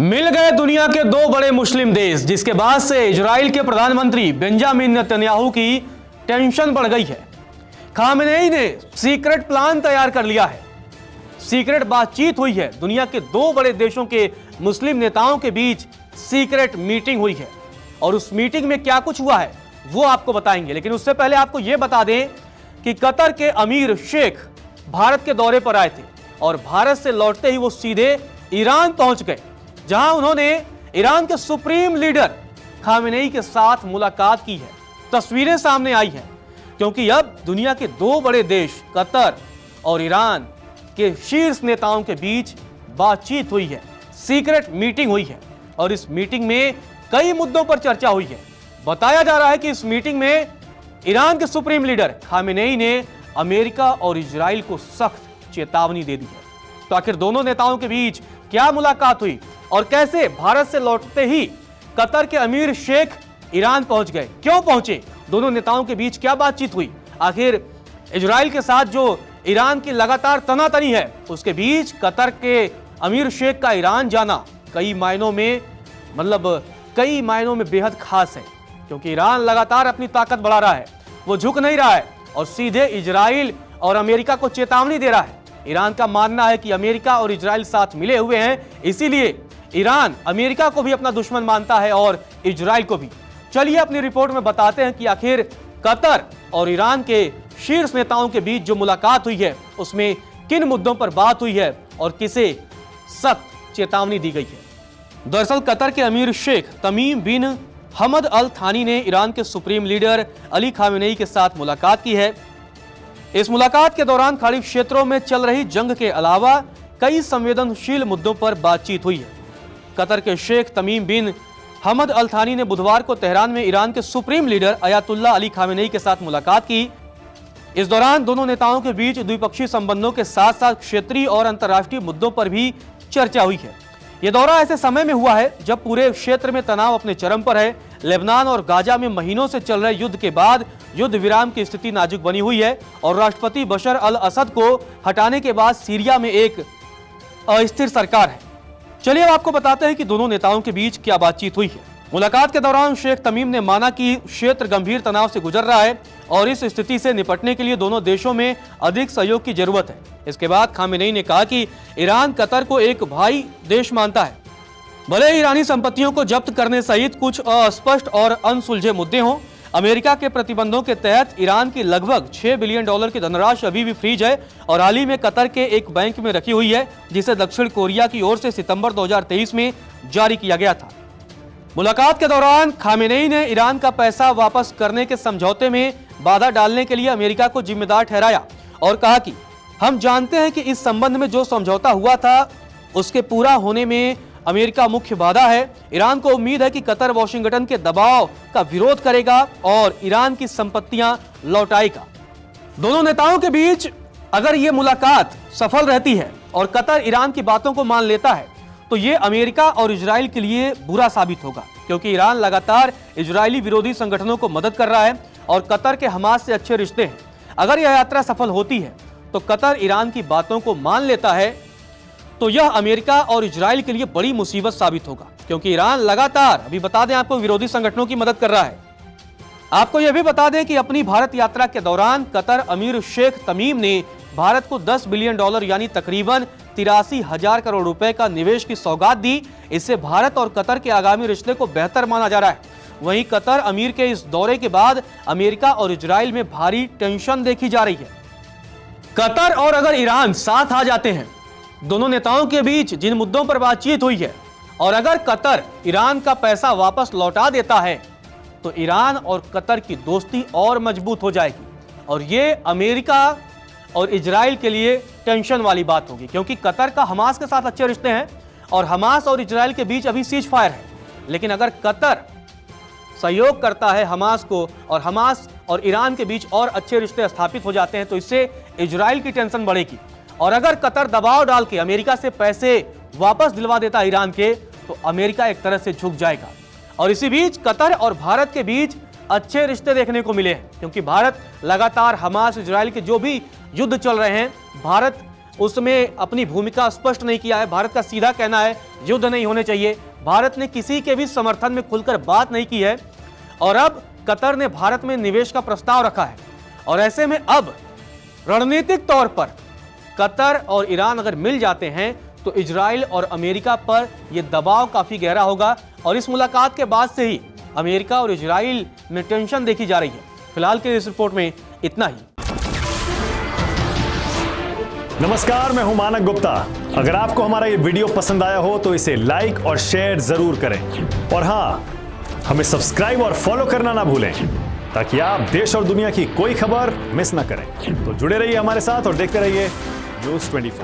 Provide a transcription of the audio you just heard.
मिल गए दुनिया के दो बड़े मुस्लिम देश, जिसके बाद से इजराइल के प्रधानमंत्री बेंजामिन नेतन्याहू की टेंशन बढ़ गई है। खामेनेई ने सीक्रेट प्लान तैयार कर लिया है। सीक्रेट बातचीत हुई है। दुनिया के दो बड़े देशों के मुस्लिम नेताओं के बीच सीक्रेट मीटिंग हुई है और उस मीटिंग में क्या कुछ हुआ है वो आपको बताएंगे। लेकिन उससे पहले आपको यह बता दें कि कतर के अमीर शेख भारत के दौरे पर आए थे और भारत से लौटते ही वो सीधे ईरान पहुंच गए, जहां उन्होंने ईरान के सुप्रीम लीडर खामेनेई के साथ मुलाकात की है। तस्वीरें सामने आई हैं क्योंकि अब दुनिया के दो बड़े देश कतर और ईरान के शीर्ष नेताओं के बीच बातचीत हुई है, सीक्रेट मीटिंग हुई है और इस मीटिंग में कई मुद्दों पर चर्चा हुई है। बताया जा रहा है कि इस मीटिंग में ईरान के सुप्रीम लीडर खामेनेई ने अमेरिका और इजराइल को सख्त चेतावनी दे दी है। तो आखिर दोनों नेताओं के बीच क्या मुलाकात हुई और कैसे भारत से लौटते ही कतर के अमीर शेख ईरान पहुंच गए, क्यों पहुंचे, दोनों नेताओं के बीच क्या बातचीत हुई, आखिर इजराइल के साथ जो ईरान की लगातार तनातनी है उसके बीच कतर के अमीर शेख का ईरान जाना कई मायनों में बेहद खास है, क्योंकि ईरान लगातार अपनी ताकत बढ़ा रहा है, वो झुक नहीं रहा है और सीधे इजराइल और अमेरिका को चेतावनी दे रहा है। ईरान का मानना है कि अमेरिका और इजराइल साथ मिले हुए हैं, इसीलिए ईरान अमेरिका को भी अपना दुश्मन मानता है और इजराइल को भी। चलिए अपनी रिपोर्ट में बताते हैं कि आखिर कतर और ईरान के शीर्ष नेताओं के बीच जो मुलाकात हुई है उसमें किन मुद्दों पर बात हुई है और किसे सख्त चेतावनी दी गई है। दरअसल कतर के अमीर शेख तमीम बिन हमद अल थानी ने ईरान के सुप्रीम लीडर अली खामेनेई के साथ मुलाकात की है। इस मुलाकात के दौरान खाड़ी क्षेत्रों में चल रही जंग के अलावा कई संवेदनशील मुद्दों पर बातचीत हुई है। कतर के शेख तमीम बिन हमद अल थानी ने बुधवार को तेहरान में ईरान के supreme leader Ayatollah Ali Khamenei के साथ मुलाकात की। इस दौरान दोनों नेताओं के बीच द्विपक्षीय संबंधों के साथ साथ क्षेत्रीय और अंतर्राष्ट्रीय मुद्दों पर भी चर्चा हुई है। यह दौरा ऐसे समय में हुआ है जब पूरे क्षेत्र में तनाव अपने चरम पर है। लेबनान और गाजा में महीनों से चल रहे युद्ध के बाद युद्ध विराम की स्थिति नाजुक बनी हुई है और राष्ट्रपति बशर अल असद को हटाने के बाद सीरिया में एक अस्थिर सरकार है। चलिए अब आपको बताते हैं कि दोनों नेताओं के बीच क्या बातचीत हुई है। मुलाकात के दौरान शेख तमीम ने माना कि क्षेत्र गंभीर तनाव से गुजर रहा है और इस स्थिति से निपटने के लिए दोनों देशों में अधिक सहयोग की जरूरत है। इसके बाद खामेनेई ने कहा कि ईरान कतर को एक भाई देश मानता है। भले ईरानी संपत्तियों को जब्त करने सहित कुछ अस्पष्ट और अनसुलझे मुद्दे हों, अमेरिका के प्रतिबंधों के तहत ईरान की लगभग $6 बिलियन की धनराशि अभी भी फ्रीज है और हाल ही में कतर के एक बैंक में रखी हुई है, जिसे दक्षिण कोरिया की ओर से सितंबर 2023 में जारी किया गया था। मुलाकात के दौरान खामेनेई ने ईरान का पैसा वापस करने के समझौते में बाधा डालने के लिए अमेरिका को जिम्मेदार ठहराया और कहा कि हम जानते हैं कि इस संबंध में जो समझौता हुआ था उसके पूरा होने में अमेरिका मुख्य बाधा है। ईरान को उम्मीद है कि कतर वाशिंगटन के दबाव का विरोध करेगा और ईरान की संपत्तियां लौटाएगा। दोनों नेताओं के बीच अगर ये मुलाकात सफल रहती है और कतर ईरान की बातों को मान लेता है तो ये अमेरिका और इजराइल के लिए बुरा साबित होगा, क्योंकि ईरान लगातार इजरायली विरोधी संगठनों को मदद कर रहा है और कतर के हमास से अच्छे रिश्ते हैं। अगर यह यात्रा सफल होती है तो कतर ईरान की बातों को मान लेता है तो यह अमेरिका और इजराइल के लिए बड़ी मुसीबत साबित होगा, क्योंकि ईरान लगातार, अभी बता दें आपको, विरोधी संगठनों की मदद कर रहा है। आपको यह भी बता दें कि अपनी भारत यात्रा के दौरान कतर अमीर शेख तमीम ने भारत को $10 बिलियन यानी तकरीबन 83,000 करोड़ रुपए का निवेश की सौगात दी। इससे भारत और कतर के आगामी रिश्ते को बेहतर माना जा रहा है। वहीं कतर अमीर के इस दौरे के बाद अमेरिका और इजराइल में भारी टेंशन देखी जा रही है। कतर और अगर ईरान साथ आ जाते हैं, दोनों नेताओं के बीच जिन मुद्दों पर बातचीत हुई है, और अगर कतर ईरान का पैसा वापस लौटा देता है तो ईरान और कतर की दोस्ती और मजबूत हो जाएगी और ये अमेरिका और इजराइल के लिए टेंशन वाली बात होगी, क्योंकि कतर का हमास के साथ अच्छे रिश्ते हैं और हमास और इजराइल के बीच अभी सीज फायर है। लेकिन अगर कतर सहयोग करता है हमास को और हमास और ईरान के बीच और अच्छे रिश्ते स्थापित हो जाते हैं तो इससे इजराइल की टेंशन बढ़ेगी। और अगर कतर दबाव डाल के अमेरिका से पैसे वापस दिलवा देता है ईरान के, तो अमेरिका एक तरह से झुक जाएगा। और इसी बीच कतर और भारत के बीच अच्छे रिश्ते देखने को मिले हैं, क्योंकि भारत लगातार हमास इजराइल के जो भी युद्ध चल रहे हैं, भारत उसमें अपनी भूमिका स्पष्ट नहीं किया है। भारत का सीधा कहना है युद्ध नहीं होने चाहिए। भारत ने किसी के भी समर्थन में खुलकर बात नहीं की है और अब कतर ने भारत में निवेश का प्रस्ताव रखा है और ऐसे में अब रणनीतिक तौर पर कतर और ईरान अगर मिल जाते हैं तो इजराइल और अमेरिका पर यह दबाव काफी गहरा होगा और इस मुलाकात के बाद से ही अमेरिका और इजराइल में टेंशन देखी जा रही है। फिलहाल के इस रिपोर्ट में इतना ही। नमस्कार, मैं हूं मानक गुप्ता। अगर आपको हमारा ये वीडियो पसंद आया हो तो इसे लाइक और शेयर जरूर करें और हां, हमें सब्सक्राइब और फॉलो करना ना भूलें ताकि आप देश और दुनिया की कोई खबर मिस ना करें। तो जुड़े रहिए हमारे साथ और देखते रहिए न्यूज़ 24।